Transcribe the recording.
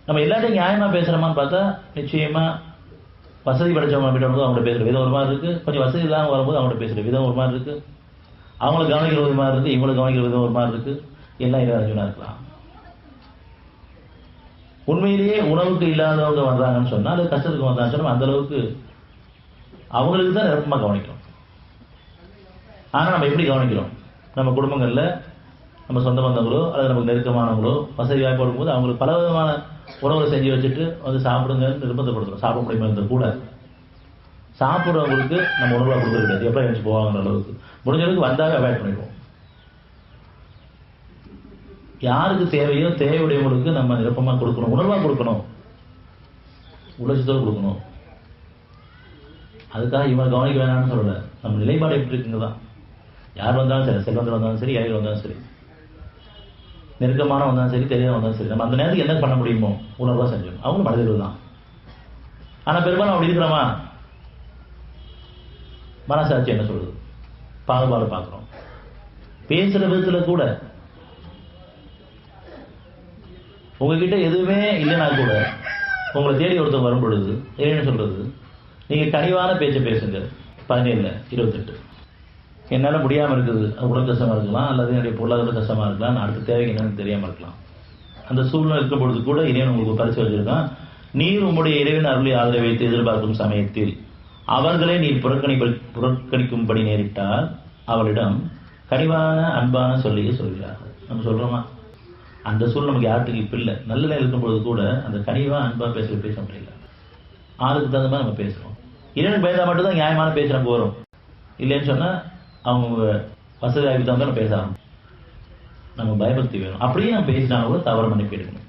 நம்ம எல்லாத்தையும் நியாயமா பேசுறோமான்னு பார்த்தா நிச்சயமா வசதி படைச்சவங்க கிட்ட வரும்போது அவங்கள்ட்ட பேசுற விதம் ஒரு மாதிரி இருக்கு, கொஞ்சம் வசதி இல்லாமல் வரும்போது அவங்கள்ட்ட பேசுற விதம் ஒரு மாதிரி இருக்கு, அவங்களை கவனிக்கிற ஒரு மாதிரி இருக்கு, இவங்களை கவனிக்கிற விதம் ஒரு மாதிரி இருக்கு. எல்லாம் இறைவனா இருக்கலாம். உண்மையிலேயே உணவுக்கு இல்லாதவங்க வர்றாங்கன்னு சொன்னா அது கஷ்டத்துக்கு வந்தாங்கன்னு சொன்னா அந்த அளவுக்கு அவங்களுக்கு தான் நிரப்பமா கவனிக்கணும். ஆனா நம்ம எப்படி கவனிக்கிறோம்? நம்ம குடும்பங்கள்ல நம்ம சொந்த பந்தங்களோ அல்லது நமக்கு நெருக்கமானவங்களோ வசதி வாய்ப்பு கொடுக்கும்போது அவங்களுக்கு பல விதமான உணவுகளை செஞ்சு வச்சுட்டு வந்து சாப்பிடுங்கன்னு நிர்பந்தப்படுத்துறோம். சாப்பிட முடியுமா இருந்த கூட சாப்பிட்றவங்களுக்கு நம்ம உணர்வாக கொடுக்குறது எப்போ எழுந்து போவாங்கிற அளவுக்கு முடிஞ்ச அளவுக்கு வந்தாவே அவாய்ட் பண்ணிடுவோம். யாருக்கு தேவையோ தேவையுடையவங்களுக்கு நம்ம நிரப்பமாக கொடுக்கணும், உணர்வாக கொடுக்கணும், உலகத்தோடு கொடுக்கணும். அதுக்காக இவங்க கவனிக்க வேணாம்னு சொல்லலை. நம்ம நிலைப்பாடு எப்படி இருக்குங்க தான். யார் வந்தாலும் சரி, செல்வந்தர் வந்தாலும் சரி, ஏழைகள் வந்தாலும் சரி, நெருக்கமான வந்தாலும் சரி, தெரியாத வந்தாலும் சரி, நம்ம அந்த நேரத்துக்கு என்ன பண்ண முடியுமோ உணர்வாக செஞ்சோம். அவங்களும் மனிதர்கள் தான். ஆனால் பெரும்பாலும் அப்படி இருக்கிறோமா? மனசாட்சி என்ன சொல்றது? பாகுபாடு பார்க்குறோம். பேசுகிற விதத்தில் கூட உங்ககிட்ட எதுவுமே இல்லைன்னா கூட உங்களை தேடி ஒருத்தவங்க வரும் பொழுது என்ன சொல்றது? நீங்கள் கனிவான பேச்சை பேசுங்க. 17-28 என்னால் முடியாமல் இருக்குது, உடல் கஷ்டமாக இருக்கலாம், அல்லது என்னுடைய பொருளாதார கஷ்டமாக இருக்கலாம், அடுத்த தேவைக்கு என்னன்னு தெரியாமல் இருக்கலாம். அந்த சூழ்நிலை இருக்கும் பொழுது கூட இறைவன் உங்களுக்கு பரிசு வச்சிருக்கான். நீர் உங்களுடைய இறைவன் அருளை ஆதரவை வைத்து எதிர்பார்க்கும் சமயத்தில் அவர்களை நீர் புறக்கணிக்கும்படி நேரிட்டால் அவளிடம் கனிவான அன்பான சொல்லியே சொல்கிறார்கள். நம்ம சொல்றோமா? அந்த சூழல் நமக்கு யார்ட்டுக்கு இப்போ இல்லை. நல்ல நிலை இருக்கும் பொழுது கூட அந்த கனிவா அன்பா பேச முடியல. ஆளுக்கு தகுந்த மாதிரி நம்ம பேசுறோம். இறைவனுக்கு பயந்தா மட்டும்தான் நியாயமான பேச்சு நமக்கு வரும். இல்லைன்னு சொன்னா அவங்க வசதி வாய்ப்பு தகுந்த பேச ஆரம்பிக்கும். நம்ம பயபக்தி வேணும். அப்படியே நம்ம பேசினாலும் கூட தவறு மன்னிப்பு எடுக்கணும்.